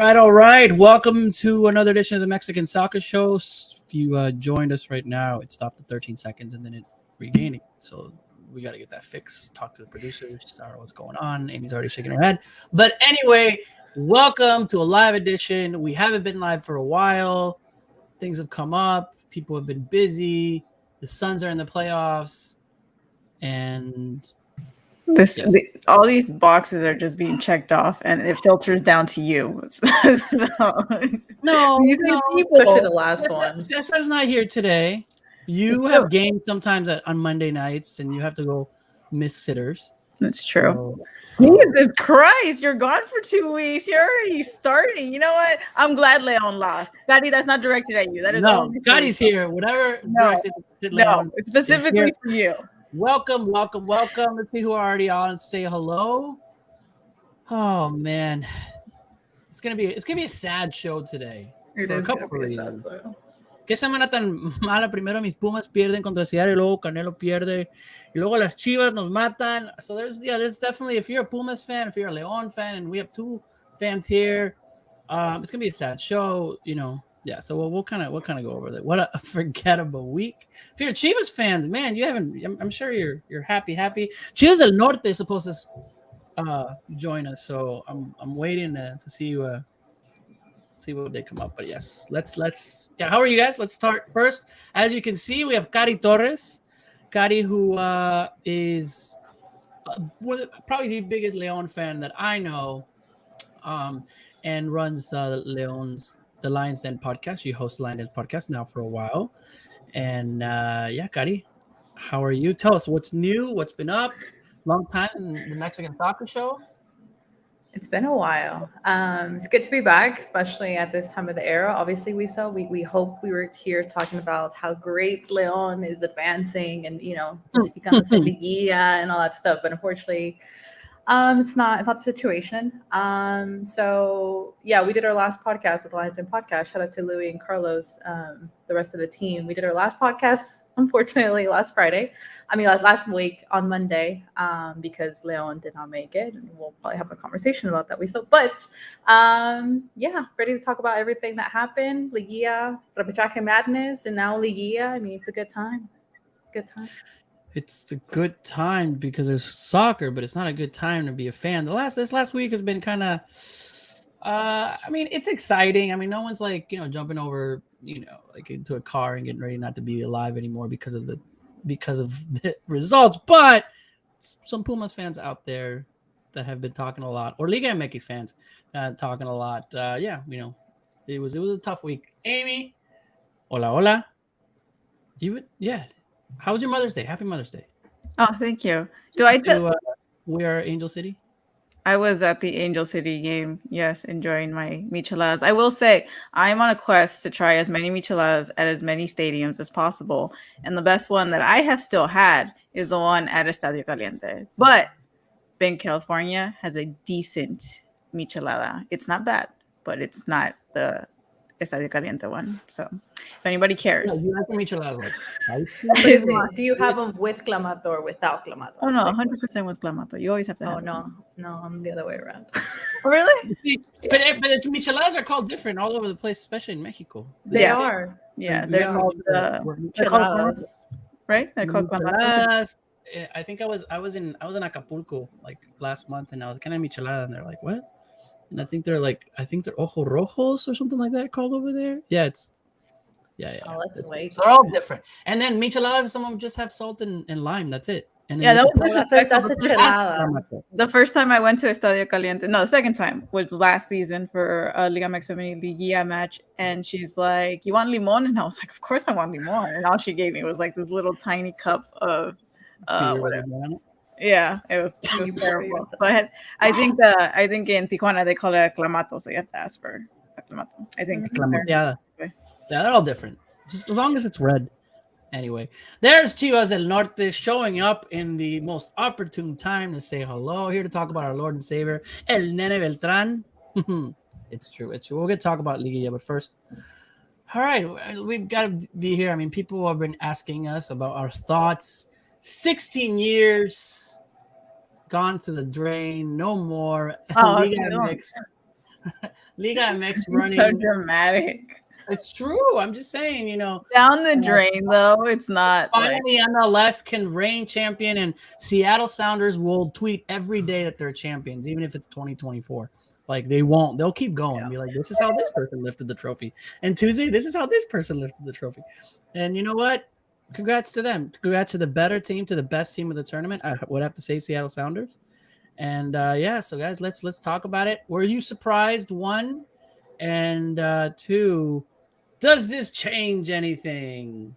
All right. Welcome to another edition of the Mexican Soccer Show. If you joined us right now, it stopped at 13 seconds and then it regained it. So we got to get that fixed. Talk to the producers. I don't know what's going on. Amy's already shaking her head. But anyway, welcome to a live edition. We haven't been live for a while. Things have come up. People have been busy. The Suns are in the playoffs. And all these boxes are just being checked off, and it filters down to you. No, especially the last one. Cesar's not here today. You have games sometimes on Monday nights, and you have to go miss sitters. That's true. Jesus Christ, you're gone for 2 weeks. You're already starting. You know what? I'm glad Leon lost. Gotti, that's not directed at you. That is Gotti's here. Whatever directed to Leon. It's specifically for you. Welcome. Let's see who are already on. Say hello. Oh man, it's gonna be a sad show today. It for is a couple gonna of be a sad reasons. show. Qué semana tan mala. Primero mis Pumas pierden contra Seattle, y luego Canelo pierde, y luego las Chivas nos matan. So there's definitely, if you're a Pumas fan, if you're a León fan, and we have two fans here, it's gonna be a sad show. Yeah, so we'll kind of go over that. What a forgettable week. If you're Chivas fans, man, you haven't. I'm sure you're happy. Chivas del Norte is supposed to join us, so I'm waiting to see what they come up. But yes, let's. Yeah, how are you guys? Let's start first. As you can see, we have Cari Torres, Cari, who is probably the biggest León fan that I know, and runs the Lions Den podcast. You host the Lions Den podcast now for a while. And yeah, Cari, how are you? Tell us what's new, what's been up. Long time in the Mexican Soccer Show. It's been a while. It's good to be back, especially at this time of the era. Obviously, we hope we were here talking about how great León is advancing and, picándose liguilla and all that stuff. But unfortunately, it's not the situation. So yeah, we did our last podcast at the Lions Den podcast. Shout out to Louis and Carlos, the rest of the team. We did our last podcast, unfortunately, last week on Monday, because Leon did not make it, and we'll probably have a conversation about that. Yeah, ready to talk about everything that happened, Liguilla, Repechaje Madness, and now Liguilla. I mean, it's a good time. It's a good time because there's soccer, but it's not a good time to be a fan. This last week has been kind of, it's exciting. I mean, no one's jumping over, into a car and getting ready not to be alive anymore because of the results. But some Pumas fans out there that have been talking a lot, or LigaMX fans talking a lot. Yeah, it was a tough week. Amy, hola. How was your Mother's Day? Happy Mother's Day. Oh, thank you. We are Angel City? I was at the Angel City game, yes, enjoying my micheladas. I will say I'm on a quest to try as many micheladas at as many stadiums as possible. And the best one that I have still had is the one at Estadio Caliente. But Ben, California has a decent michelada. It's not bad, but it's not the Estadio Caliente one. So if anybody cares. Yeah, you like the micheladas? Do you have them with clamato or without clamato? Oh, no, 100% with clamato. You always have to have no, I'm the other way around. Really? But the micheladas are called different all over the place, especially in Mexico. They are. Yeah, they're called clamatos, right? They're called clamatos. I think I was in Acapulco like last month, and I was kind of michelada, and they're like, what? And I think they're ojo rojos or something like that called over there. Yeah, yeah. Oh, that's way. So they're all different. And then micheladas, some of them just have salt and lime. That's it. And then that's a chelada. The first time I went to Estadio Caliente, the second time was last season for a LigaMX Femenil Liguilla match, and she's like, "You want limon?" And I was like, "Of course I want limon." And all she gave me was like this little tiny cup of whatever. Yeah, it was terrible. So I think in Tijuana they call it a clamato, so you have to ask for a clamato. I think. Yeah, they're all different, just as long as it's red. Anyway, there's Chivas del Norte showing up in the most opportune time to say hello. Here to talk about our Lord and Savior, El Nene Beltran. It's true. We're going to talk about Liguilla, but first, all right, we've got to be here. I mean, people have been asking us about our thoughts. 16 years gone to the drain, no more. LigaMX LigaMX So running. dramatic. It's true. I'm just saying, Down the drain, though. It's not finally MLS can reign champion, and Seattle Sounders will tweet every day that they're champions, even if it's 2024. Like they won't. They'll keep going. Be like, this is how this person lifted the trophy. And Tuesday, this is how this person lifted the trophy. And you know what? Congrats to them. Congrats to the better team, to the best team of the tournament. I would have to say Seattle Sounders. And so guys, let's talk about it. Were you surprised? One, and two, does this change anything?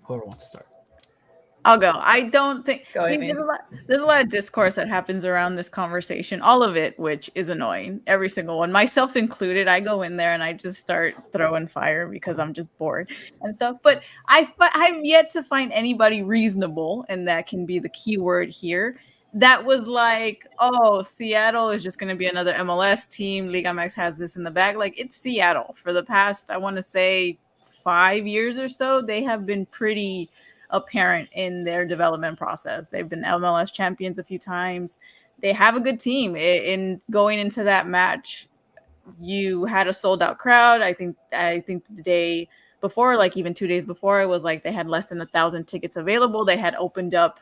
Whoever wants to start. I'll go. I don't think. Go, there's a lot of discourse that happens around this conversation. All of it, which is annoying. Every single one, myself included. I go in there and I just start throwing fire because I'm just bored and stuff. But I've yet to find anybody reasonable, and that can be the key word here. That was like, oh, Seattle is just going to be another MLS team. LigaMX has this in the bag. Like, it's Seattle. For the past, I want to say, 5 years or so, they have been pretty apparent in their development process. They've been MLS champions a few times. They have a good team. In going into that match, you had a sold out crowd. I think the day before, like even 2 days before, it was like they had less than 1,000 tickets available. They had opened up,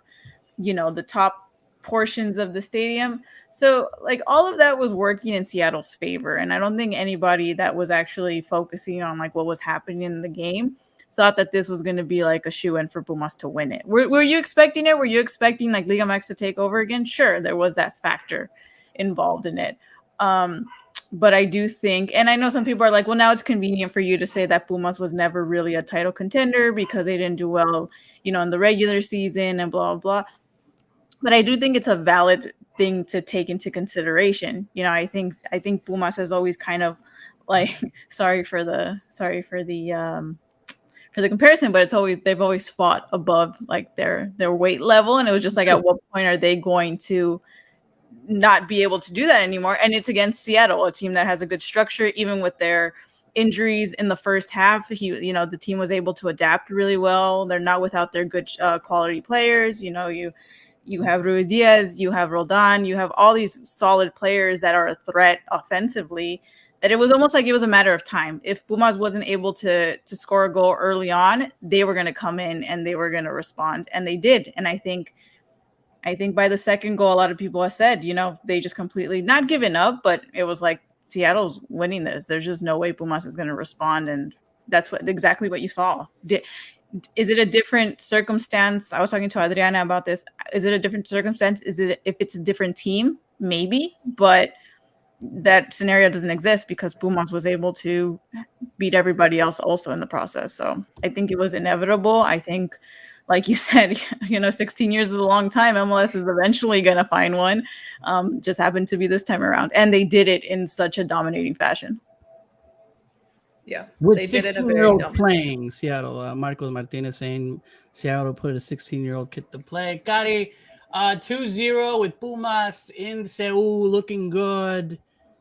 the top portions of the stadium. So like all of that was working in Seattle's favor. And I don't think anybody that was actually focusing on like what was happening in the game thought that this was going to be like a shoe-in for Pumas to win it. Were you expecting it? Were you expecting like LigaMX to take over again? Sure, there was that factor involved in it. But I do think, and I know some people are like, well, now it's convenient for you to say that Pumas was never really a title contender because they didn't do well, in the regular season and blah, blah, blah. But I do think it's a valid thing to take into consideration. I think Pumas has always kind of like, sorry for the comparison, but they've always fought above like their weight level. And it was just like, at what point are they going to not be able to do that anymore? And it's against Seattle, a team that has a good structure, even with their injuries in the first half. The team was able to adapt really well. They're not without their good quality players. You have Ruiz Diaz, you have Roldan, you have all these solid players that are a threat offensively, that it was almost like it was a matter of time. If Pumas wasn't able to score a goal early on, they were going to come in and they were going to respond. And they did. And I think by the second goal, a lot of people have said, they just completely not given up, but it was like Seattle's winning this. There's just no way Pumas is going to respond. And that's exactly what you saw. Is it a different circumstance? I was talking to Adriana about this. Is it a different circumstance? If it's a different team? Maybe, but that scenario doesn't exist because Pumas was able to beat everybody else also in the process. So I think it was inevitable. I think, like you said, 16 years is a long time. MLS is eventually going to find one. Just happened to be this time around. And they did it in such a dominating fashion. Yeah. With 16-year-old playing Seattle. Marcos Martinez saying Seattle put a 16-year-old kid to play. Kari, 2-0 with Pumas in Seoul, looking good.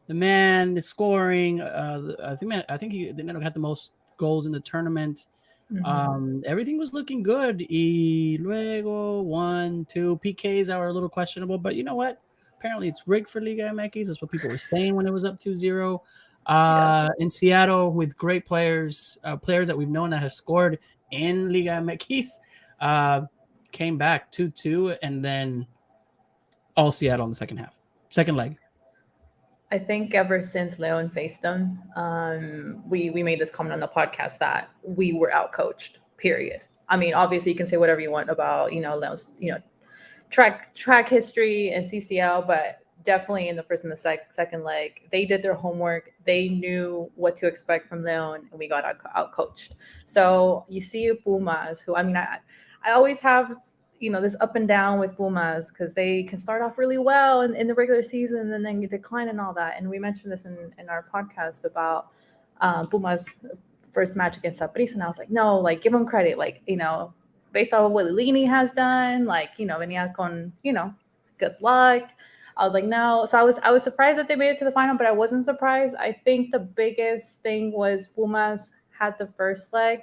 The man is scoring. I think he had the most goals in the tournament. Mm-hmm. Everything was looking good. Y luego 1-2 PKs that were a little questionable, but you know what? Apparently it's rigged for LigaMX. That's what people were saying when it was up 2-0. In Seattle with great players that we've known that have scored in LigaMX, came back 2-2, and then all Seattle in the second leg. I think ever since Leon faced them, we made this comment on the podcast that we were outcoached, period. I mean, obviously you can say whatever you want about, Leon's, track history and CCL, but definitely in the first and the second leg, they did their homework. They knew what to expect from Leon, and we got outcoached. So you see Pumas, who, I always have, this up and down with Pumas because they can start off really well in the regular season and then decline and all that. And we mentioned this in our podcast about Pumas' first match against Saprissa, and I was like, no, like, give them credit. Like, based on what Lini has done, like, Venias con, good luck. I was like, no. So I was surprised that they made it to the final, but I wasn't surprised. I think the biggest thing was Pumas had the first leg,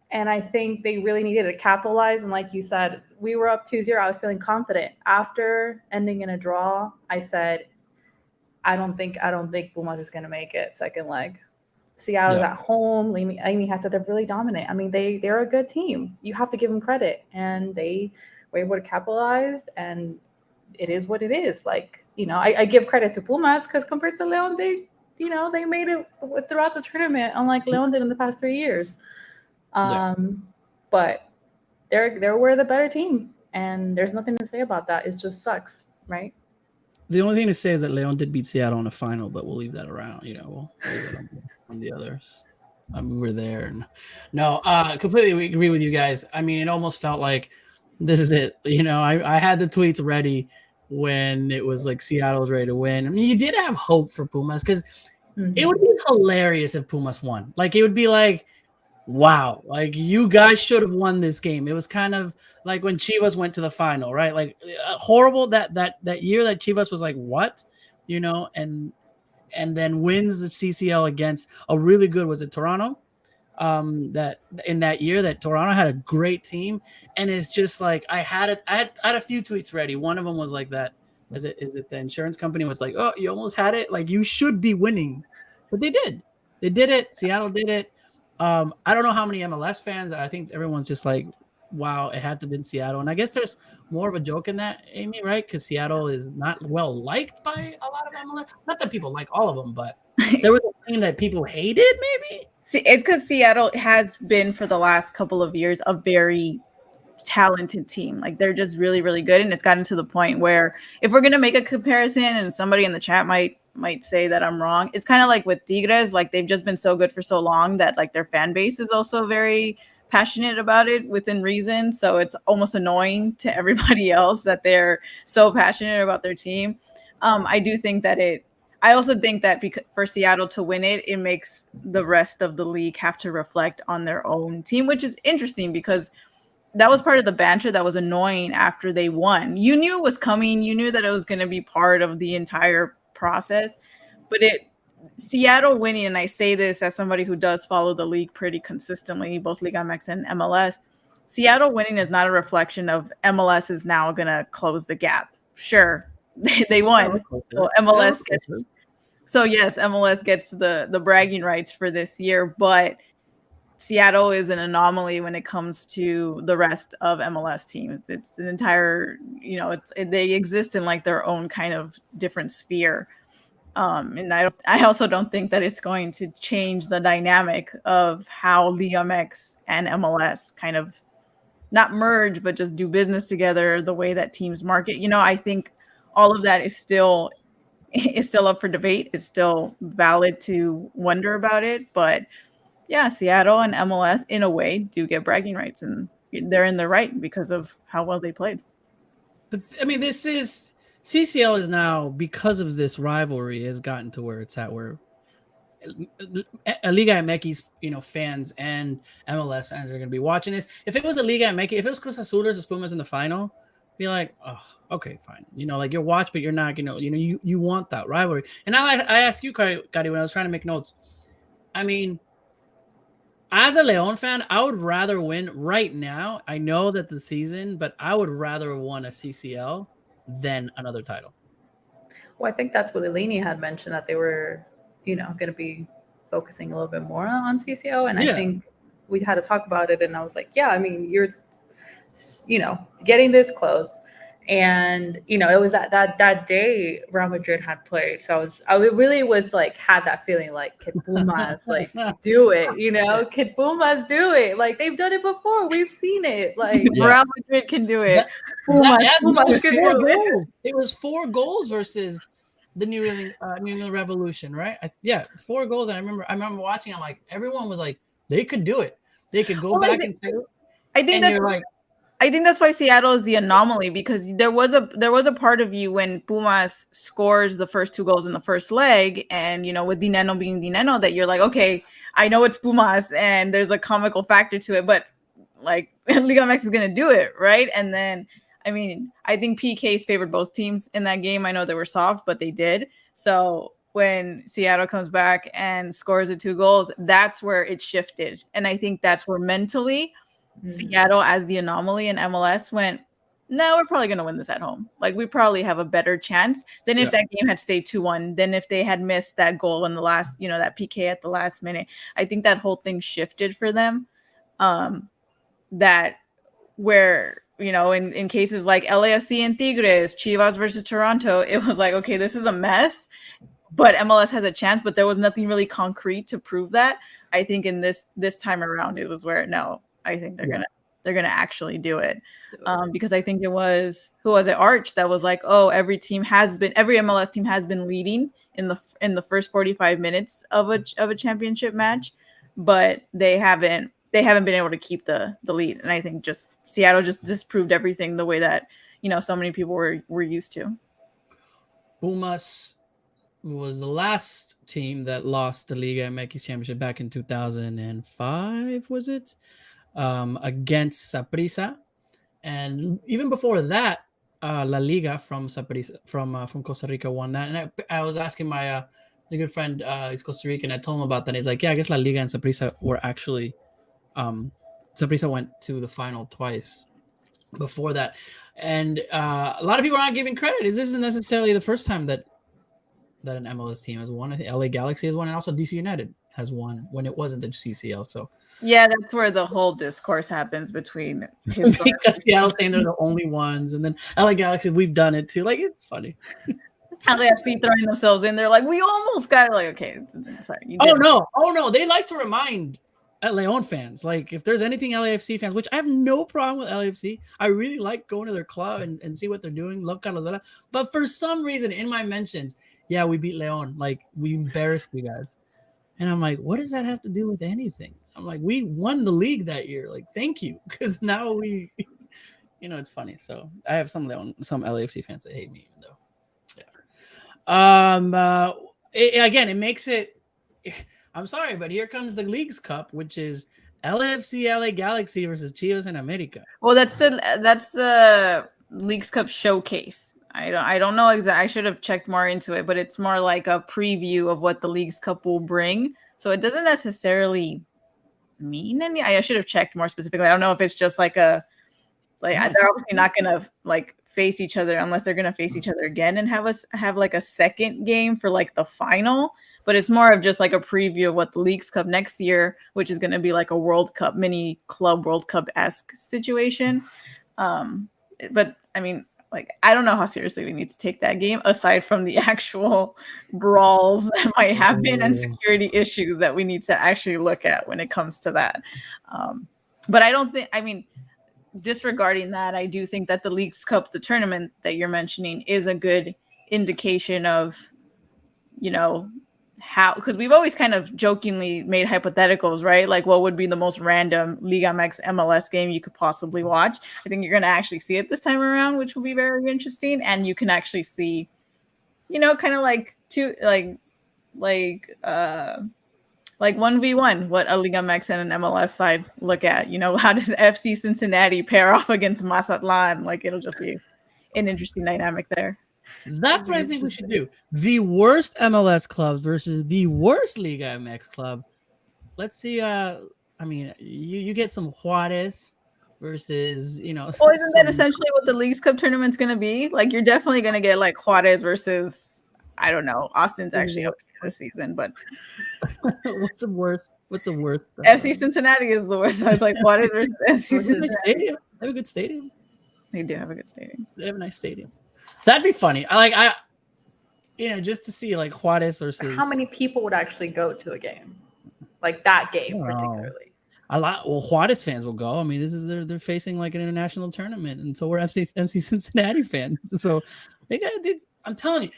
and I think they really needed to capitalize. And like you said, we were up 2-0. I was feeling confident. After ending in a draw, I said, I don't think Pumas is going to make it second leg. Seattle's at home. Amy has said they're really dominant. I mean, they're a good team. You have to give them credit, and they were able to capitalize. And it is what it is. Like, I give credit to Pumas because compared to Leon, they made it throughout the tournament, unlike Leon did in the past 3 years. But we're the better team, and there's nothing to say about that. It just sucks, right? The only thing to say is that Leon did beat Seattle in the final, but we'll leave that around. We'll leave it on the others. I mean, we were there. And no, completely agree with you guys. I mean, it almost felt like this is it. I had the tweets ready when it was like Seattle was ready to win. I mean, you did have hope for Pumas because it would be hilarious if Pumas won. Like, it would be like, wow, like you guys should have won this game. It was kind of like when Chivas went to the final, right? Like horrible that year that Chivas was like, what, and then wins the CCL against a really good, was it Toronto? That in that year that Toronto had a great team, and it's just like I had a few tweets ready. One of them was like that. Is it the insurance company was like, oh, you almost had it, like you should be winning, but they did it. Seattle did it. I don't know how many MLS fans. I think everyone's just like, wow, it had to have been Seattle. And I guess there's more of a joke in that, Amy, right? Because Seattle is not well liked by a lot of MLS. Not that people like all of them, but there was a team that people hated, maybe? See, it's because Seattle has been for the last couple of years a very talented team. Like they're just really, really good. And it's gotten to the point where if we're going to make a comparison, and somebody in the chat might say that I'm wrong, it's kind of like with Tigres, like they've just been so good for so long that like their fan base is also very passionate about it within reason. So it's almost annoying to everybody else that they're so passionate about their team. I do think that I also think that for Seattle to win it makes the rest of the league have to reflect on their own team, which is interesting because that was part of the banter that was annoying after they won. You knew it was coming. You knew that it was going to be part of the entire process, but Seattle winning, and I say this as somebody who does follow the league pretty consistently, both LigaMX and MLS, Seattle winning is not a reflection of MLS is now going to close the gap. Sure, they won. So MLS gets, so yes, MLS gets the bragging rights for this year, but Seattle is an anomaly when it comes to the rest of MLS teams. It's an entire, they exist in like their own kind of different sphere. And I also don't think that it's going to change the dynamic of how LigaMX and MLS kind of not merge, but just do business together, the way that teams market. I think all of that is still up for debate. It's still valid to wonder about it, but yeah, Seattle and MLS in a way do get bragging rights, and they're in the right because of how well they played. But I mean, CCL is now, because of this rivalry, has gotten to where it's at, where Liga MX, fans and MLS fans are going to be watching this. If it was a Liga MX, if it was Cruz Azul versus Pumas in the final, be like, oh, okay, fine. Like you'll watch, but you're not going to, you want that rivalry. And now I ask you, Cari, when I was trying to make notes, I mean, as a Leon fan, I would rather win right now. I know that the season, but I would rather win a CCL than another title. Well, I think that's what Eleni had mentioned, that they were, going to be focusing a little bit more on CCL. And I think we had to talk about it. And I was like, yeah, I mean, you're, getting this close. And, it was that day Real Madrid had played. So I really was like, had that feeling like, can Pumas like do it? Can Pumas do it? Like they've done it before. We've seen it. Like Real Madrid can do it. Pumas can do it. It was 4 goals versus the New England Revolution, right? 4 goals. And I remember watching. I'm like, everyone was like, they could do it. They could go back and say, I think that's why Seattle is the anomaly, because there was a part of you when Pumas scores the first 2 goals in the first leg, and with Dineno being Dineno, that you're like, okay, I know it's Pumas, and there's a comical factor to it, but like LigaMX is gonna do it, right? And then, I mean, I think PKs favored both teams in that game. I know they were soft, but they did. So when Seattle comes back and scores the 2 goals, that's where it shifted, and I think that's where mentally Seattle as the anomaly and MLS went, no, we're probably going to win this at home. Like, we probably have a better chance than if that game had stayed 2-1, than if they had missed that goal in the last, that PK at the last minute. I think that whole thing shifted for them. That where, in cases like LAFC and Tigres, Chivas versus Toronto, it was like, okay, this is a mess, but MLS has a chance, but there was nothing really concrete to prove that. I think in this time around, it was where, no, I think they're gonna actually do it. Because I think it was, who was it, Arch, that was like, oh, every MLS team has been leading in the first 45 minutes of a championship match, but they haven't been able to keep the lead. And I think just Seattle just disproved everything the way that so many people were used to. Pumas was the last team that lost the LigaMX championship back in 2005, was it? Against Saprissa. And even before that, La Liga from Saprissa, from Costa Rica won that. And I was asking my good friend, he's Costa Rican, I told him about that. He's like, yeah, I guess La Liga and Saprissa were actually, Saprissa went to the final twice before that. And a lot of people are not giving credit. This isn't necessarily the first time that an MLS team has won. I think LA Galaxy has won, and also DC United has won when it wasn't the CCL. So yeah, that's where the whole discourse happens between because Seattle saying they're the only ones, and then LA Galaxy, we've done it too. Like, it's funny. LAFC throwing themselves in there, like, we almost got it. Like, okay, sorry. Oh no, they like to remind Leon fans, like, if there's anything LAFC fans, which I have no problem with LAFC. I really like going to their club and see what they're doing. Love Carlos, but for some reason in my mentions, yeah, we beat Leon. Like, we embarrassed you guys. And I'm like, what does that have to do with anything? I'm like, we won the league that year. Like, thank you. Because now we, it's funny. So I have some LAFC fans that hate me, though. Yeah. Again, it makes it, I'm sorry, but here comes the Leagues Cup, which is LAFC, LA Galaxy versus Chivas and America. Well, that's the Leagues Cup showcase. I don't know exactly. I should have checked more into it, but it's more like a preview of what the Leagues Cup will bring. So it doesn't necessarily mean any. I should have checked more specifically. I don't know if it's just like they're obviously not gonna like face each other unless they're gonna face each other again and have like a second game for like the final. But it's more of just like a preview of what the Leagues Cup next year, which is gonna be like a World Cup, mini club World Cup-esque situation. But I mean, like, I don't know how seriously we need to take that game, aside from the actual brawls that might happen and security issues that we need to actually look at when it comes to that. But I don't think, disregarding that, I do think that the Leagues Cup, the tournament that you're mentioning, is a good indication of, how, because we've always kind of jokingly made hypotheticals, right? Like, what would be the most random LigaMX MLS game you could possibly watch? I think you're going to actually see it this time around, which will be very interesting. And you can actually see, kind of like 1v1, what a LigaMX and an MLS side look at. How does FC Cincinnati pair off against Mazatlan? Like, it'll just be an interesting dynamic there. That's what I think we should do. The worst MLS clubs versus the worst LigaMX club. Let's see. You get some Juarez versus, Well, isn't that essentially what the Leagues Cup tournament's going to be? Like, you're definitely going to get like Juarez versus, I don't know. Austin's actually okay this season, but what's the worst? FC Cincinnati is the worst. So it's like Juarez versus FC Cincinnati. They have a good stadium. They do have a good stadium. They have a nice stadium. That'd be funny. I just to see like Juarez versus. How many people would actually go to a game, like that game particularly? A lot. Well, Juarez fans will go. I mean, this is they're facing like an international tournament, and so we're FC Cincinnati fans. So I'm telling you,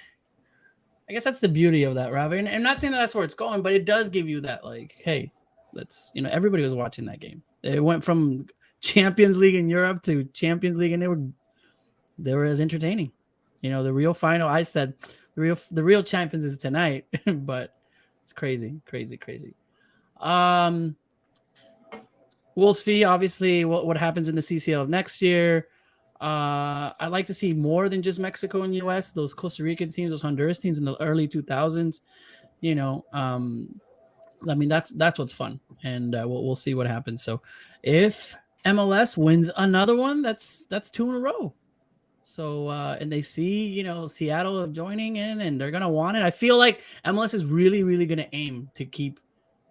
I guess that's the beauty of that, Ravi. And I'm not saying that's where it's going, but it does give you that, like, hey, let's, everybody was watching that game. It went from Champions League in Europe to Champions League, and they were as entertaining. The real final, I said the real champions is tonight, but it's crazy. We'll see, obviously, what happens in the CCL next year. I'd like to see more than just Mexico and US, those Costa Rican teams, those Honduras teams in the early 2000s. That's what's fun, and we'll see what happens. So if MLS wins another one, that's 2 in a row. So and they see, Seattle joining in, and they're gonna want it. I feel like MLS is really, really gonna aim to keep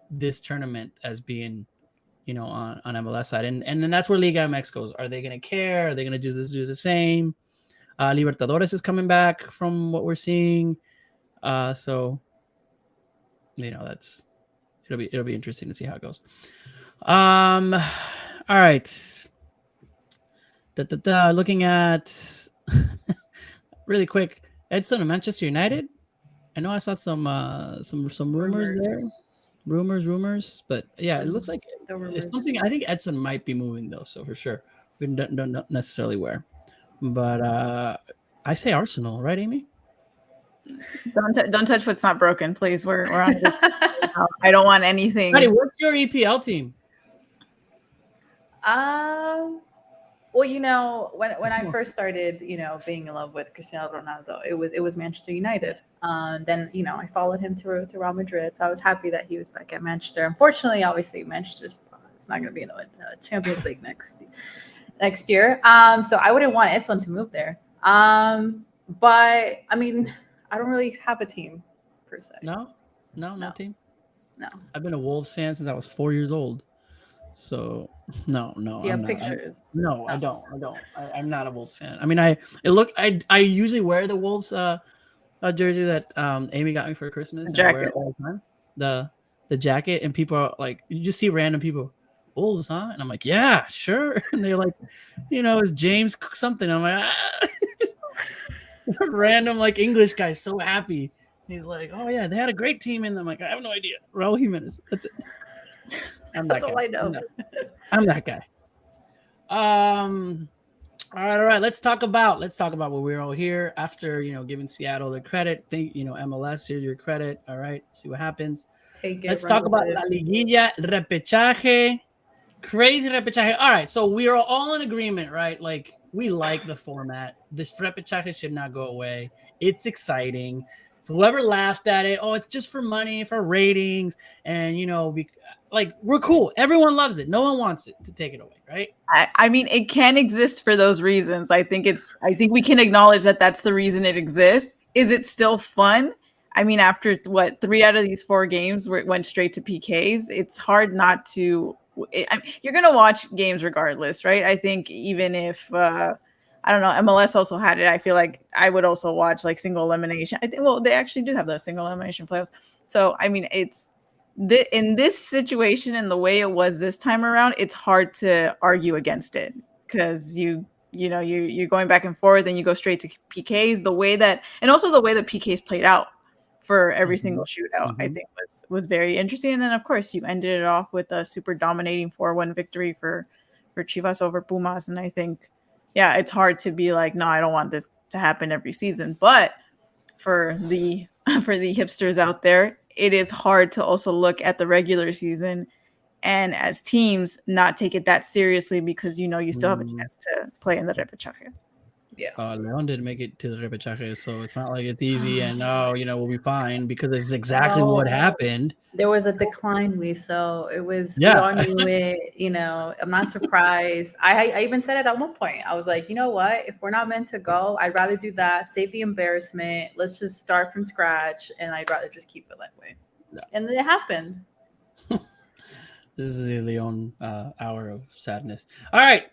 this tournament as being, on MLS side, and then that's where LigaMX goes. Are they gonna care? Are they gonna do the same? Libertadores is coming back from what we're seeing, so that's it'll be interesting to see how it goes. All right. Looking at really quick, Edson and Manchester United. I know I saw some rumors there. Rumors, but yeah, it looks like it's something. I think Edson might be moving though, so for sure. We don't know necessarily where, but I say Arsenal, right, Amy? Don't touch what's not broken, please. We're on. I don't want anything. Maddie, what's your EPL team? Well, when I first started, being in love with Cristiano Ronaldo, it was Manchester United. Then I followed him to Real Madrid, so I was happy that he was back at Manchester. Unfortunately, obviously, Manchester's it's not going to be in the Champions League next year. So I wouldn't want Edson to move there. But I mean, I don't really have a team per se. No team. No. I've been a Wolves fan since I was 4 years old. So no. Do you have pictures? No, I don't. I'm not a Wolves fan. I mean, I usually wear the Wolves jersey that Amy got me for Christmas. And I wear it all the time. The jacket, and people are like, you just see random people, Wolves, huh? And I'm like, yeah, sure. And they're like, it's James something. I'm like, random like English guy, so happy. He's like, oh yeah, they had a great team, and I'm like, I have no idea. Raul Jimenez. That's it. That's all I know. I'm that guy. All right. Let's talk about what we're all here after, giving Seattle their credit. Think, MLS, here's your credit. All right. See what happens. Let's talk about La Liguilla, repechaje, crazy repechaje. All right. So we are all in agreement, right? Like, we like the format. This repechaje should not go away. It's exciting. Whoever laughed at it, it's just for money, for ratings, and we're cool. Everyone loves it. No one wants it to take it away, right? I mean, it can exist for those reasons. I think we can acknowledge that that's the reason it exists. Is it still fun? I mean, after 3 out of these 4 games where it went straight to PKs, it's hard not to. You're gonna watch games regardless, right? I think even if I don't know, MLS also had it. I feel like I would also watch like single elimination. I think, well, they actually do have those single elimination playoffs. So I mean, it's in this situation and the way it was this time around, it's hard to argue against it because you're going back and forth and you go straight to PKs. The way that PKs played out for every single shootout, I think was very interesting. And then of course you ended it off with a super dominating 4-1 victory for Chivas over Pumas. And I think, yeah, it's hard to be like, no, I don't want this to happen every season. But for the hipsters out there, it is hard to also look at the regular season and as teams not take it that seriously because you still have a chance to play in the repechaje. Yeah. Leon didn't make it to the repechaje, so it's not like it's easy and we'll be fine because it's exactly what happened. There was a decline, so it was. We all knew it. I'm not surprised. I even said it at one point. I was like, you know what? If we're not meant to go, I'd rather do that. Save the embarrassment. Let's just start from scratch, and I'd rather just keep it that way. Yeah. And then it happened. This is the Leon hour of sadness. All right.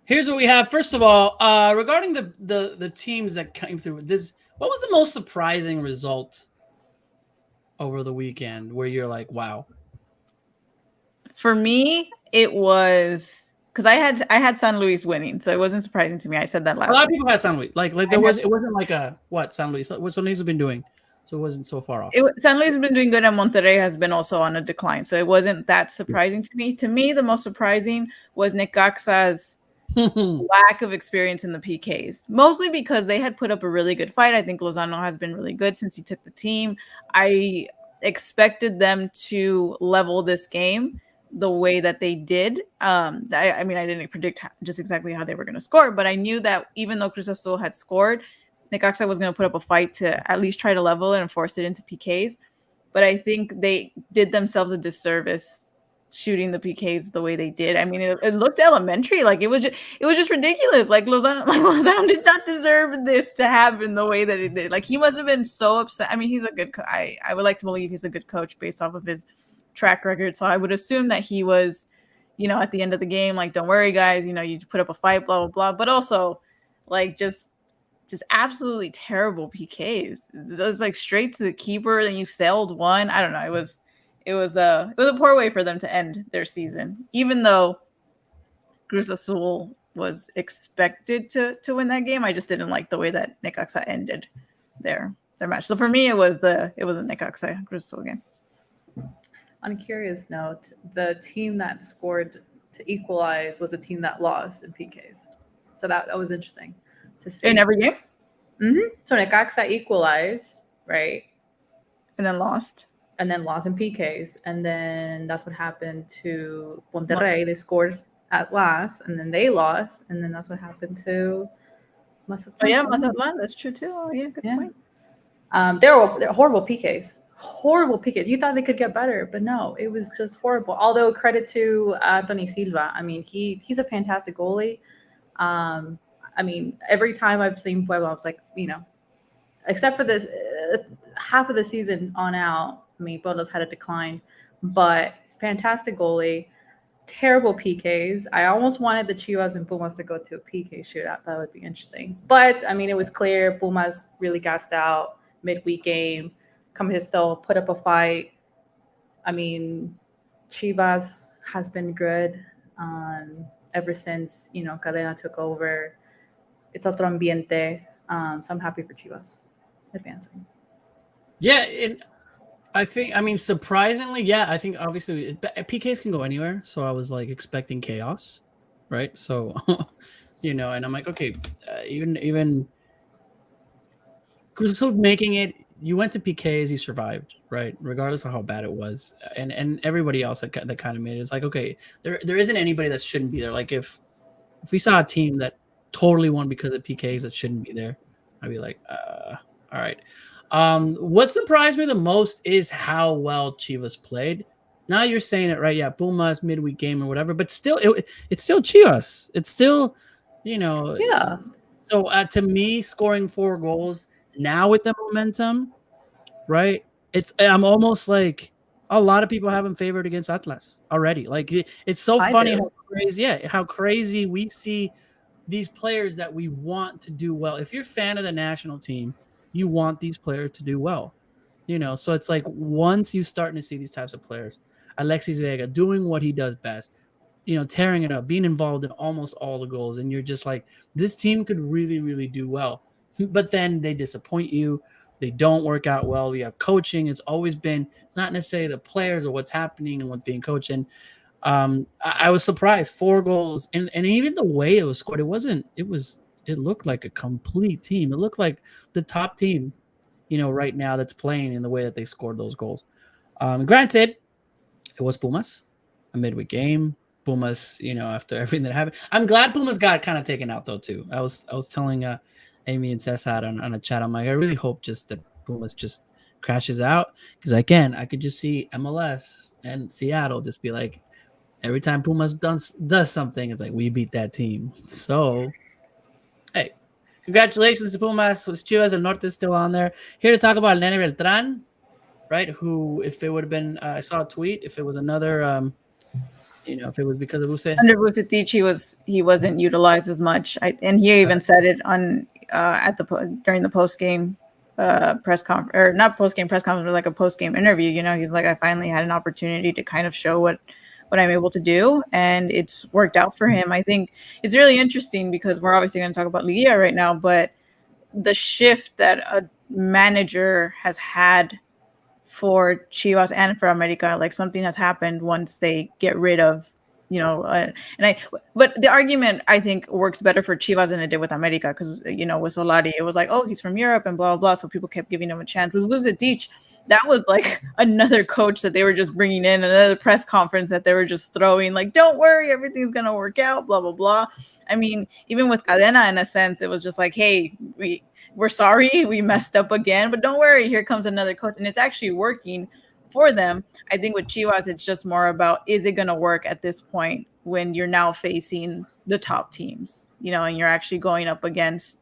Here's what we have. First of all, regarding the teams that came through this, what was the most surprising result over the weekend where you're like, wow? For me, it was because I had San Luis winning, so it wasn't surprising to me. I said that last. A lot of people had San Luis. Like it wasn't like a what San Luis. What San Luis have been doing, so it wasn't so far off. San Luis has been doing good, and Monterrey has been also on a decline, so it wasn't that surprising to me. To me, the most surprising was Necaxa's lack of experience in the PKs, mostly because they had put up a really good fight. I think Lozano has been really good since he took the team. I expected them to level this game the way that they did. I mean, I didn't predict just exactly how they were going to score, but I knew that even though Cruz Azul had scored, Necaxa was going to put up a fight to at least try to level it and force it into PKs. But I think they did themselves a disservice shooting the PKs the way they did. I mean, it looked elementary. Like it was just ridiculous. Like Lozano did not deserve this to happen the way that it did. Like he must have been so upset. I mean, he's a good I would like to believe he's a good coach based off of his track record. So I would assume that he was, at the end of the game, like, don't worry, guys, you put up a fight, blah, blah, blah. But also, like, just absolutely terrible PKs. It was like straight to the keeper, and you sailed one. I don't know. It was a poor way for them to end their season, even though Cruz Azul was expected to win that game. I just didn't like the way that Necaxa ended their match. So for me, it was the Necaxa Cruz Azul game. On a curious note, the team that scored to equalize was the team that lost in PKs. So that was interesting to see. In every game? Mm-hmm. So Necaxa equalized, right? And then lost. And then lost in PKs. And then that's what happened to Monterrey. They scored at last, and then they lost. And then that's what happened to Mazatlán. Oh, yeah, Mazatlán. That's true, too. Oh, yeah, good point. They're horrible PKs. Horrible PKs. You thought they could get better, but no, it was just horrible. Although credit to Anthony Silva. I mean, he's a fantastic goalie. I mean, every time I've seen Puebla, I was like, except for this half of the season on out, I mean, Puebla's had a decline, but it's fantastic goalie. Terrible PKs. I almost wanted the Chivas and Pumas to go to a PK shootout. That would be interesting. But, I mean, it was clear Pumas really gassed out midweek game. Still put up a fight. I mean, Chivas has been good ever since, Cadena took over. It's otro ambiente. So I'm happy for Chivas advancing. Yeah, surprisingly, I think obviously PKs can go anywhere. So I was like expecting chaos, right? So, and I'm like, okay, even Cruz Azul making it. You went to PKs, you survived, right? Regardless of how bad it was, and everybody else that kind of made it. It's like, okay, there isn't anybody that shouldn't be there. Like if we saw a team that totally won because of PKs that shouldn't be there, I'd be like, all right. What surprised me the most is how well Chivas played. Now you're saying it right, yeah, Pumas midweek game or whatever, but still, it's still Chivas. It's still, Yeah. So to me, scoring 4 goals. Now with the momentum, right? I'm almost like a lot of people have him favored against Atlas already. Like it's so funny how crazy we see these players that we want to do well. If you're a fan of the national team, you want these players to do well. So it's like once you starting to see these types of players, Alexis Vega doing what he does best, tearing it up, being involved in almost all the goals, and you're just like, this team could really, really do well. But then they disappoint you. They don't work out well. You have coaching. It's not necessarily the players or what's happening and what's being coached. And I was surprised. 4 goals. And even the way it was scored, it looked like a complete team. It looked like the top team, right now that's playing in the way that they scored those goals. Granted, it was Pumas, a midweek game. Pumas, after everything that happened. I'm glad Pumas got kind of taken out though too. I was telling Amy and Cesar on a chat. I'm like, I really hope just that Pumas just crashes out, because again, I could just see MLS and Seattle just be like, every time Pumas does something, it's like, we beat that team. So, hey, congratulations to Pumas. With Chivas El Norte still on there. Here to talk about Nene Beltran, right? Who, if it would have been, I saw a tweet, if it was another, if it was because of Vuce. Under Vucetich, he wasn't utilized as much, and he even said it on during the post game press conference, or not post game press conference, but like a post game interview. He's like, I finally had an opportunity to kind of show what I'm able to do, and it's worked out for him. I think it's really interesting because we're obviously going to talk about Liga right now, but the shift that a manager has had for Chivas and for America, like something has happened once they get rid of, but the argument I think works better for Chivas than it did with America, because with Solari, it was like, oh, he's from Europe and blah, blah, blah. So people kept giving him a chance. With Vucetich, that was like another coach that they were just bringing in, another press conference that they were just throwing, like, don't worry, everything's going to work out, blah, blah, blah. I mean, even with Cadena, in a sense, it was just like, hey, we're sorry, we messed up again, but don't worry, here comes another coach. And it's actually working for them. I think with Chivas, it's just more about, is it going to work at this point when you're now facing the top teams, and you're actually going up against,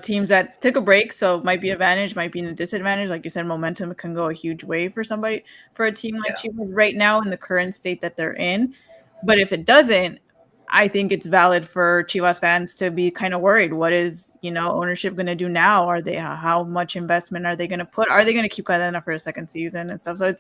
teams that took a break. So might be an advantage, might be a disadvantage. Like you said, momentum can go a huge way for a team like Chivas right now in the current state that they're in. But if it doesn't, I think it's valid for Chivas fans to be kind of worried. What is, ownership going to do now? How much investment are they going to put? Are they going to keep Cadena for a second season and stuff? So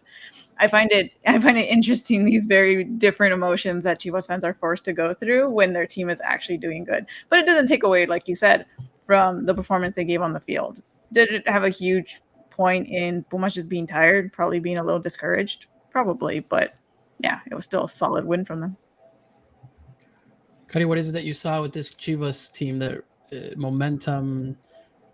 I find it interesting, these very different emotions that Chivas fans are forced to go through when their team is actually doing good. But it doesn't take away, like you said, from the performance they gave on the field. Did it have a huge point in Pumas just being tired, probably being a little discouraged? Probably, but yeah, it was still a solid win from them. Cuddy, what is it that you saw with this Chivas team, that momentum?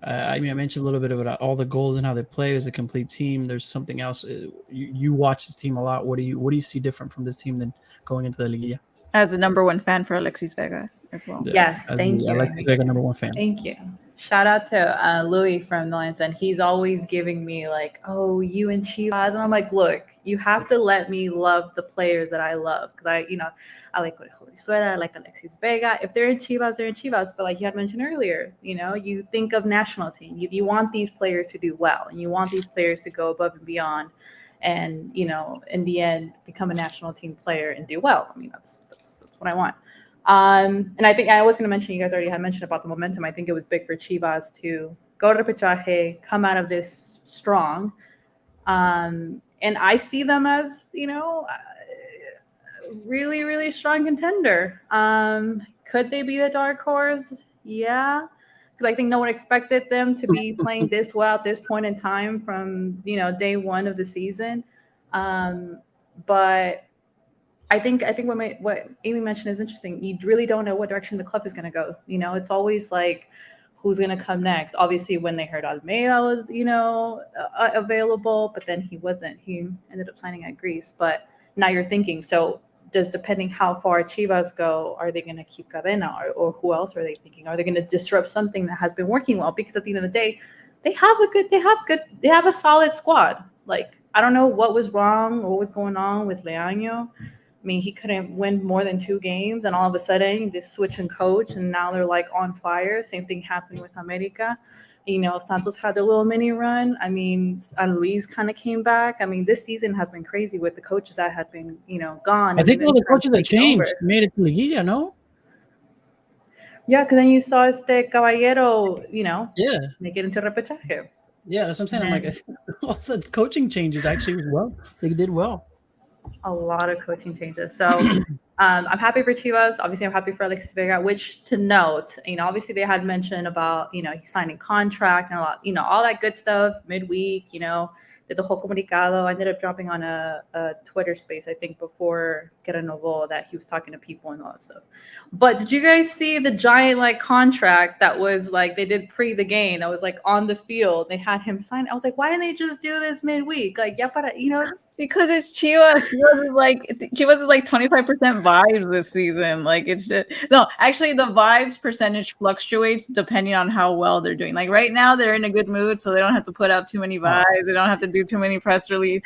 I mentioned a little bit about all the goals and how they play as a complete team. There's something else. You watch this team a lot. What do you see different from this team than going into the Liguilla? As the number one fan for Alexis Vega as well. Yes, thank you. Alexis Vega, number one fan. Thank you. Shout out to Louis from the Lions, and he's always giving me like, "Oh, you and Chivas," and I'm like, "Look, you have to let me love the players that I love, because I like Venezuela, I like Alexis Vega. If they're in Chivas, they're in Chivas." But like you had mentioned earlier, you think of national team. You want these players to do well, and you want these players to go above and beyond, and in the end, become a national team player and do well. I mean, that's what I want. And I think I was going to mention, you guys already had mentioned about the momentum. I think it was big for Chivas to go to repechaje, come out of this strong. And I see them as, really, really strong contender. Could they be the dark horse? Yeah. Because I think no one expected them to be playing this well at this point in time from, day one of the season. But I think what Amy mentioned is interesting. You really don't know what direction the club is going to go. It's always like, who's going to come next? Obviously, when they heard Almeida was, available, but then he wasn't. He ended up signing at Greece. But now you're thinking, so depending how far Chivas go, are they going to keep Cadena, or who else are they thinking? Are they going to disrupt something that has been working well? Because at the end of the day, they have a solid squad. Like, I don't know what was wrong or what was going on with Leaño. I mean, he couldn't win more than 2 games, and all of a sudden, this switch in coach, and now they're like on fire. Same thing happened with America. Santos had a little mini run. I mean, Luis kind of came back. I mean, this season has been crazy with the coaches that had been, gone. I think all the coaches that changed made it to Liguilla, no? Yeah, because then you saw Caballero, make it into repechaje. Yeah, that's what I'm saying. I'm like, all the coaching changes actually was well. They did well. A lot of coaching changes. So I'm happy for Chivas. Obviously, I'm happy for Alexis Vega, which, to note, obviously they had mentioned about, he's signing contract and a lot, all that good stuff midweek, did the whole comunicado. I ended up dropping on a Twitter space, I think, before Guerra Novo, that he was talking to people and all that stuff. But did you guys see the giant contract that was they did pre the game that was on the field? They had him sign. I was like, why didn't they just do this midweek? It's because it's Chivas. Chivas is 25% vibes this season. It's just no. Actually, the vibes percentage fluctuates depending on how well they're doing. Right now, they're in a good mood, so they don't have to put out too many vibes. They don't have to do too many press release,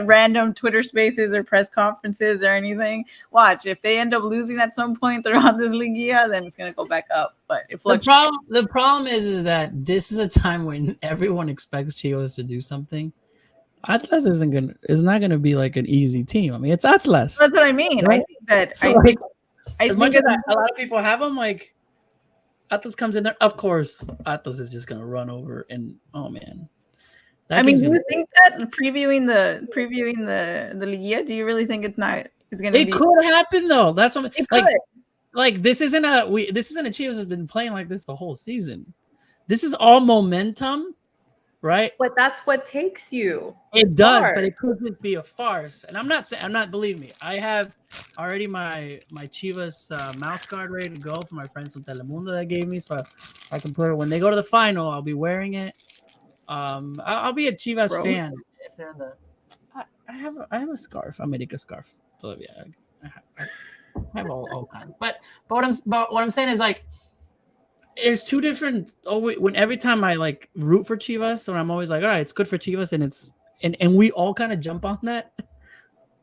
random Twitter spaces or press conferences or anything. Watch, if they end up losing at some point throughout this Liguilla, then it's gonna go back up. But the problem is that this is a time when everyone expects Chivas to do something. Atlas is not gonna be an easy team. I mean, it's Atlas. That's what I mean. Right? I think that so I think as much as a lot of people have them, Atlas comes in there. Of course, Atlas is just gonna run over, and oh man. Do you think that previewing the Liguilla, do you really think it's going to be? It could happen though. That's what it could. This isn't a Chivas has been playing like this the whole season. This is all momentum, right? But that's what takes you. It does, but it could just be a farce. And I'm not. Believe me, I have already my Chivas mouth guard ready to go for my friends from Telemundo that gave me, so I can put it when they go to the final. I'll be wearing it. I'll be a Chivas fan if they're in the. I have a scarf. I made a scarf. So yeah, I have all kinds. But what I'm saying is it's two different. When every time I root for Chivas, so I'm always all right, it's good for Chivas, and and we all kind of jump on that.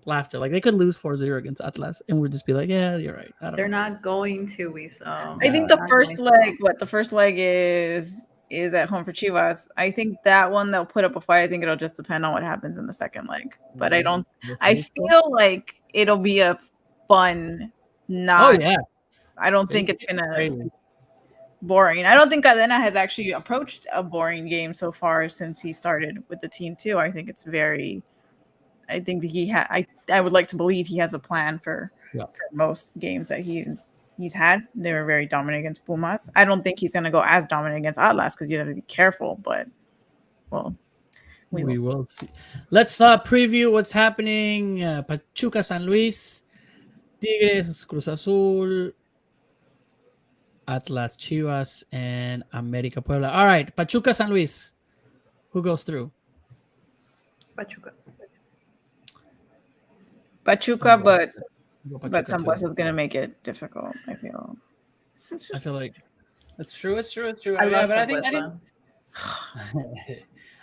Laughter. Like they could lose 4-0 against Atlas, and we'd just be like, yeah, you're right. They're not going to, we saw. I think the first leg, the first leg is at home for Chivas. I think that one they'll put up a fight. I think it'll just depend on what happens in the second leg. But I feel like it'll be a fun, I don't think it's gonna boring. I don't think Cadena has actually approached a boring game so far since he started with the team too. I think it's very. I think that I would like to believe he has a plan for most games that he's had. They were very dominant against Pumas. I don't think he's going to go as dominant against Atlas because you have to be careful. But we will see. Let's preview what's happening. Pachuca, San Luis, Tigres, Cruz Azul, Atlas, Chivas, and América Puebla. All right, Pachuca, San Luis. Who goes through? Pachuca, but San Luis is going to make it difficult. I feel like it's true. It's true.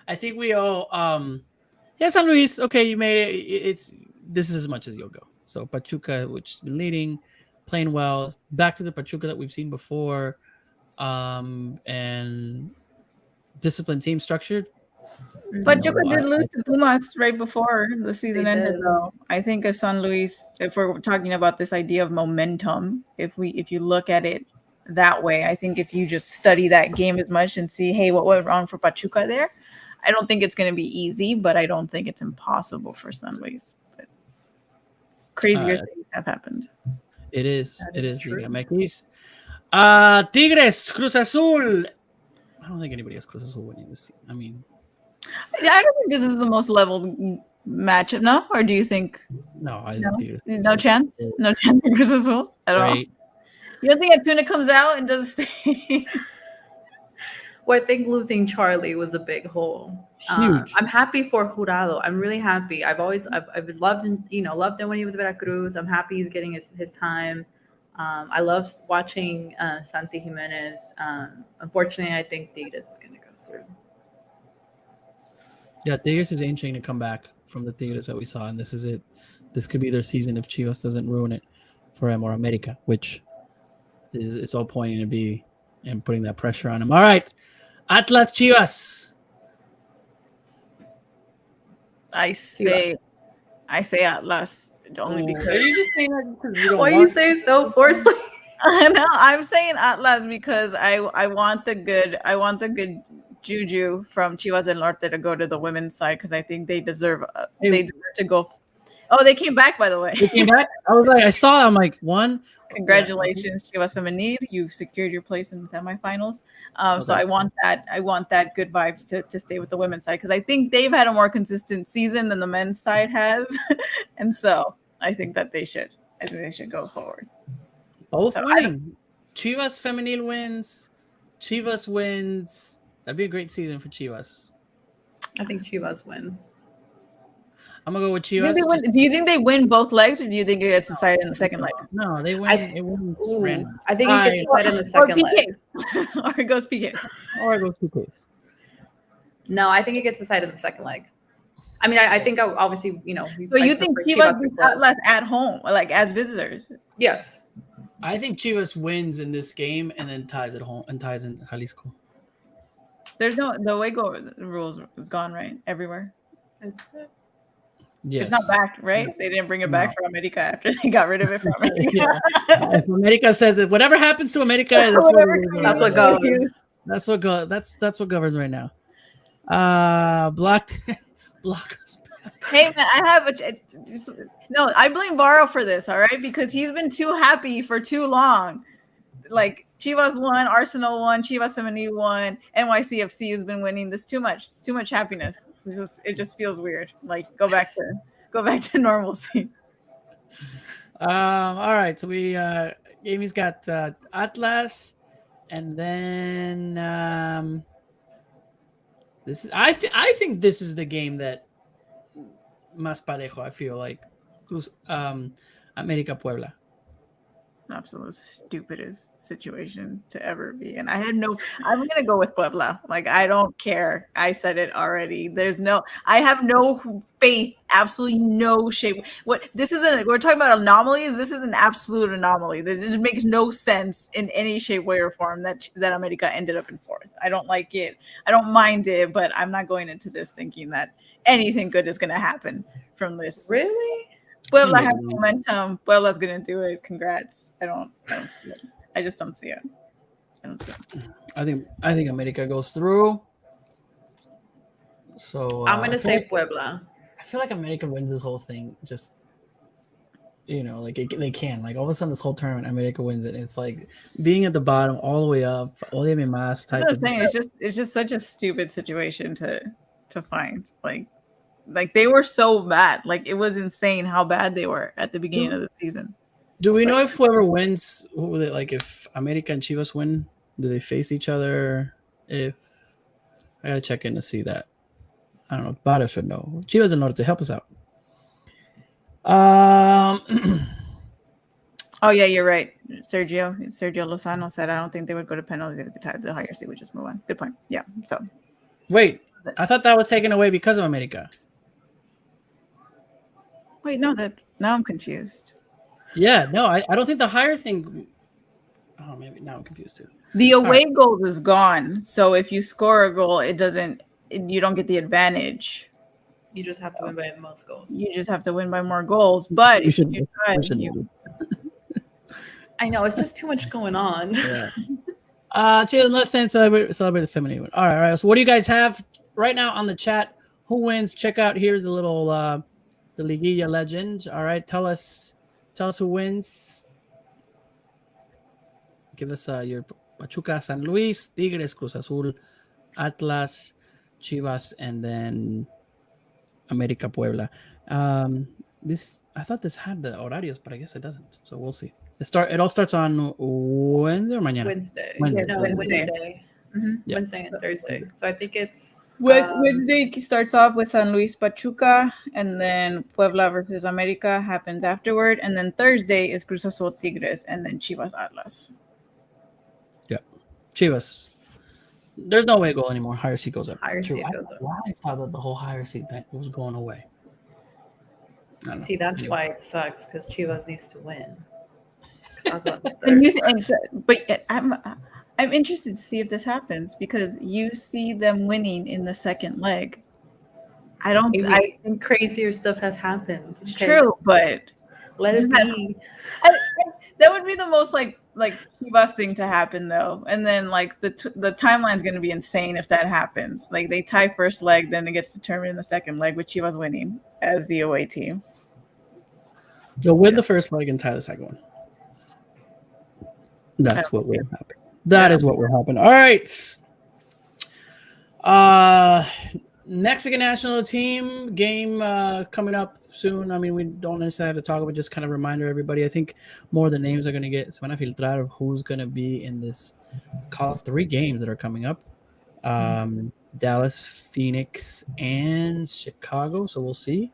I think we all. San Luis. Okay, you made it. This is as much as you'll go. So Pachuca, which has been leading, playing well, back to the Pachuca that we've seen before, and disciplined team structured. Pachuca did lose to Pumas right before the season ended, though. I think if San Luis, if we're talking about this idea of momentum, if you look at it that way, I think if you just study that game as much and see, hey, what went wrong for Pachuca there, I don't think it's going to be easy, but I don't think it's impossible for San Luis. But crazier things have happened. It is LigaMX. Tigres, Cruz Azul. I don't think anybody has Cruz Azul winning this season. I mean, I don't think this is the most leveled matchup, no? Or do you think? No, I think no chance. No chance for Cruz Azul at all. You don't think Antuna comes out and does stay? Well, I think losing Charlie was a big hole. Huge. I'm happy for Jurado. I'm really happy. I've loved him. Loved him when he was Veracruz. I'm happy he's getting his time. I love watching Santi Jimenez. Unfortunately, I think Tigres is going to go through. Yeah, Tigres is aiming to come back from the Tigres that we saw, and this is it. This could be their season if Chivas doesn't ruin it for him or America, which it's all pointing to be, and putting that pressure on him. All right, Atlas, Chivas. I say Atlas only because. Are you just saying that because you don't? Why are you saying so forcefully? No, I'm saying Atlas because I want the good juju from Chivas del Norte to go to the women's side because I think they deserve to go. Oh, they came back, by the way. They came back? I saw that. I'm like, congratulations, Chivas Femenil. You secured your place in the semifinals. So I want that good vibes to stay with the women's side because I think they've had a more consistent season than the men's side has. And so I think that they should go forward. Both winning. Chivas Femenil wins. Chivas wins. That'd be a great season for Chivas. I think Chivas wins. I'm gonna go with Chivas. Do you think they win both legs, or do you think it gets decided in the second leg? No, they win. It wins random. I think it gets decided in the second leg. Or it goes PK. Or it goes PKs. No, I think it gets decided in the second leg. I mean, I think obviously, So you think Chivas beats Atlas at home, like as visitors? Yes. I think Chivas wins in this game and then ties at home and ties in Jalisco. There's the Wego rules is gone, right? Everywhere. Yes. It's not back, right? They didn't bring it back for America after they got rid of it from America. If America says it, whatever happens to America, that's what goes. That's what governs right now. Block. Hey man, I blame Varro for this, all right? Because he's been too happy for too long. Like Chivas won, Arsenal won, Chivas Femenil won, NYCFC has been winning. This too much. It's too much happiness. It just feels weird. Like go back to normalcy. All right. So Amy's got Atlas, and then this is I think this is the game that más parejo. I feel like America Puebla. Absolute stupidest situation to ever be. And I'm gonna go with Puebla. Like, I don't care. I said it already. I have no faith, absolutely no shape. We're talking about anomalies. This is an absolute anomaly. That just makes no sense in any shape, way, or form that America ended up in fourth. I don't like it. I don't mind it, but I'm not going into this thinking that anything good is gonna happen from this. Really? Puebla has momentum. Puebla's gonna do it. Congrats. I don't see it. I just don't see it. I think America goes through. So I'm gonna say Puebla. I feel like America wins this whole thing. Just like they can. Like all of a sudden, this whole tournament, America wins it. It's like being at the bottom all the way up. Ódiame más type of thing. It's just such a stupid situation to find. Like they were so bad. Like it was insane how bad they were at the beginning of the season. Do we know if whoever wins, if America and Chivas win, do they face each other? I gotta check in to see that. I don't know. Bada should know. Chivas and Norte, help us out. Oh yeah, you're right. Sergio Lozano said I don't think they would go to penalties if the higher seed would just move on. Good point. Yeah. So wait, I thought that was taken away because of America. Wait, no, now I'm confused. Yeah, no, I don't think the higher thing. Oh, maybe now I'm confused too. The away goal is gone. So if you score a goal, you don't get the advantage. You just have to win by the most goals. You just have to win by more goals. But if you try, I know, it's just too much going on. Yeah. Cheers, let's celebrate the feminine. All right. So what do you guys have right now on the chat? Who wins? Check out, here's a little the Liguilla legend. All right, tell us who wins. Give us your Pachuca, San Luis, Tigres, Cruz Azul, Atlas, Chivas, and then America, Puebla. I thought this had the horarios, but I guess it doesn't. So we'll see. It all starts on Wednesday or mañana? Wednesday. Wednesday. Mm-hmm. Yeah. Wednesday and Thursday. So I think it's Wednesday starts off with San Luis Pachuca, and then Puebla versus America happens afterward, and then Thursday is Cruz Azul Tigres, and then Chivas Atlas. Yeah, Chivas. There's no way goal anymore. Higher seed goes up. Higher seed goes up. I thought that the whole higher seed thing was going away. See, that's why it sucks, because Chivas needs to win. But I'm interested to see if this happens, because you see them winning in the second leg. I think crazier stuff has happened. It's true, but let it be. That would be the most like Chivas thing to happen, though. And then the timeline's going to be insane if that happens. Like they tie first leg, then it gets determined in the second leg with Chivas winning as the away team. They'll win the first leg and tie the second one. That's what will happen. That is what will happen. All right. Mexican national team game coming up soon. I mean, we don't necessarily have to talk about, just kind of reminder everybody. I think more of the names are going to get se van a filtrar of who's going to be in this 3 games that are coming up. Dallas, Phoenix, and Chicago. So we'll see.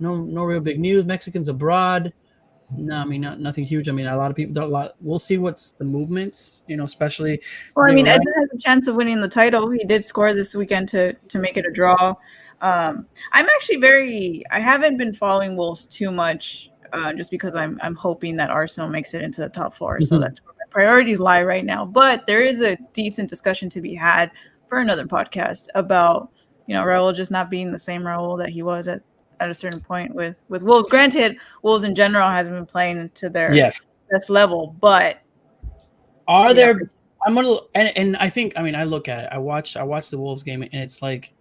No real big news. Mexicans abroad. No, I mean, nothing huge. I mean, a lot of people. We'll see what's the movements. Especially. Well, I mean, Edson has a chance of winning the title. He did score this weekend to make it a draw. I'm actually I haven't been following Wolves too much, just because I'm hoping that Arsenal makes it into the top 4. So that's where my priorities lie right now. But there is a decent discussion to be had for another podcast about Raul just not being the same Raul that he was at a certain point with Wolves. Granted, Wolves in general hasn't been playing to their best level, but there? I'm gonna and I think, I mean, I look at it. I watch the Wolves game, and it's like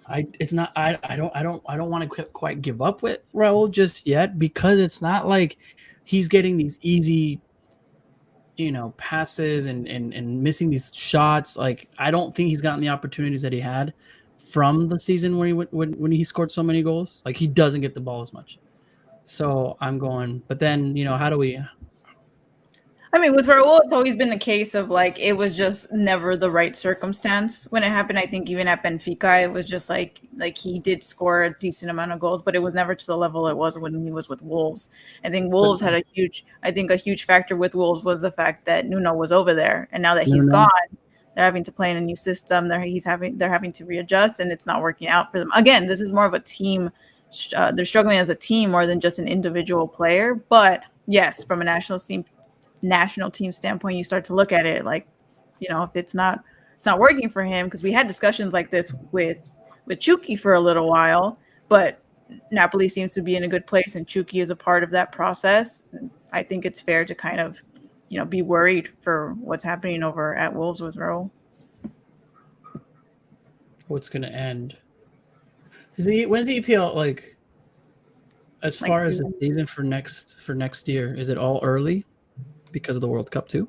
I don't want to quite give up with Raul just yet, because it's not like he's getting these easy passes and missing these shots. Like, I don't think he's gotten the opportunities that he had from the season when he scored so many goals. Like, he doesn't get the ball as much. So I'm going, but then how do we? I mean, with Raul, it's always been a case of like it was just never the right circumstance when it happened. I think even at Benfica, it was just like he did score a decent amount of goals, but it was never to the level it was when he was with Wolves. I think Wolves had a huge factor with Wolves was the fact that Nuno was over there, and now that he's gone, they're having to play in a new system. They're having to readjust, and it's not working out for them. Again, this is more of a team. They're struggling as a team more than just an individual player. But yes, from a national team standpoint, you start to look at it like, if it's not working for him, because we had discussions like this with Chucky for a little while, but Napoli seems to be in a good place, and Chucky is a part of that process. I think it's fair to kind of be worried for what's happening over at Wolves with Raul. What's going to end? When's the EPL, like, as far as the season for next year? Is it all early because of the World Cup too?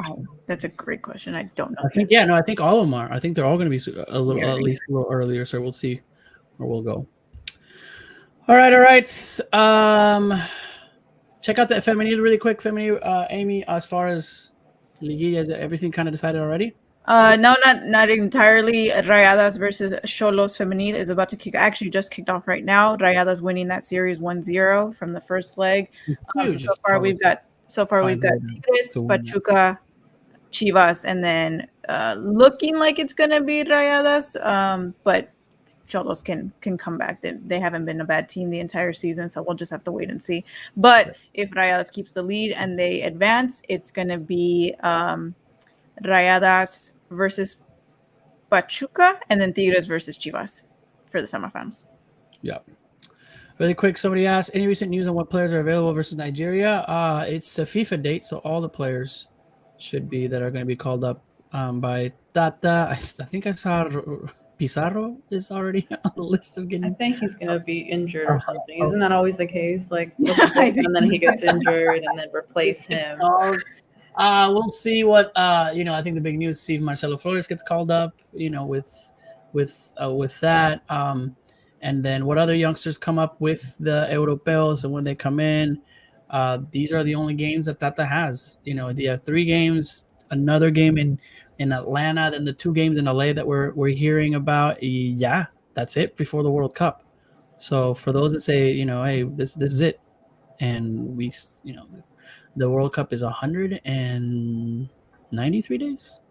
Oh, that's a great question. I don't know. I think all of them are. I think they're all going to be a little, at least a little earlier. So we'll see where we'll go. All right. Check out the Femenil really quick. Femenil, Amy, as far as Liguilla, is everything kind of decided already? No, not entirely. Rayadas versus Xolos Femenil is about to just kicked off right now. Rayadas winning that series 1-0 from the first leg. So far we've got Tigres, Pachuca, Chivas, and then looking like it's gonna be Rayadas. But Xolos can come back. They haven't been a bad team the entire season, so we'll just have to wait and see. But if Rayadas keeps the lead and they advance, it's gonna be Rayadas versus Pachuca, and then Tigres versus Chivas for the semifinals. Yeah. Really quick, somebody asked, any recent news on what players are available versus Nigeria? It's a FIFA date, so all the players should be that are going to be called up by Tata. I think I saw Pizarro is already on the list of getting. I think he's going to be injured or something. Isn't that always the case? Like, and then he gets injured, and then replace him. We'll see what I think the big news. See if Marcelo Flores gets called up. With that, and then what other youngsters come up with the Europeos, and when they come in, these are the only games that Tata has. They have 3 games, another game in Atlanta, then the 2 games in LA that we're hearing about. Yeah, that's it before the World Cup. So for those that say, hey, this is it, and we, the World Cup is 193 days,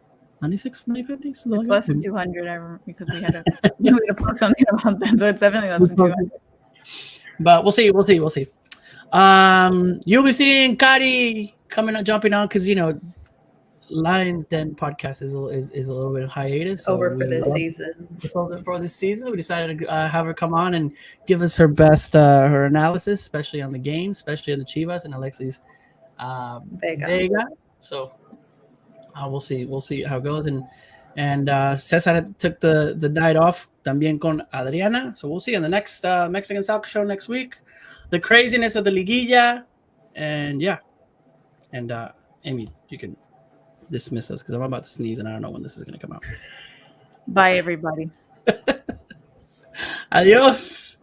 96, 95 days. It's less than 200 because we had to post something about that. So it's definitely less than 200. But we'll see. You'll be seeing Kari jumping on because Lions Den podcast is a little bit of hiatus. So over for this season. It's over for this season. We decided to have her come on and give us her best her analysis, especially on the game, especially on the Chivas and Alexis Vega. So we'll see how it goes. And Cesar took the night off también con Adriana. So we'll see on the next Mexican Soccer Show next week. The craziness of the Liguilla. And yeah. And Amy, you can dismiss us because I'm about to sneeze and I don't know when this is going to come out. Bye, everybody. Adios.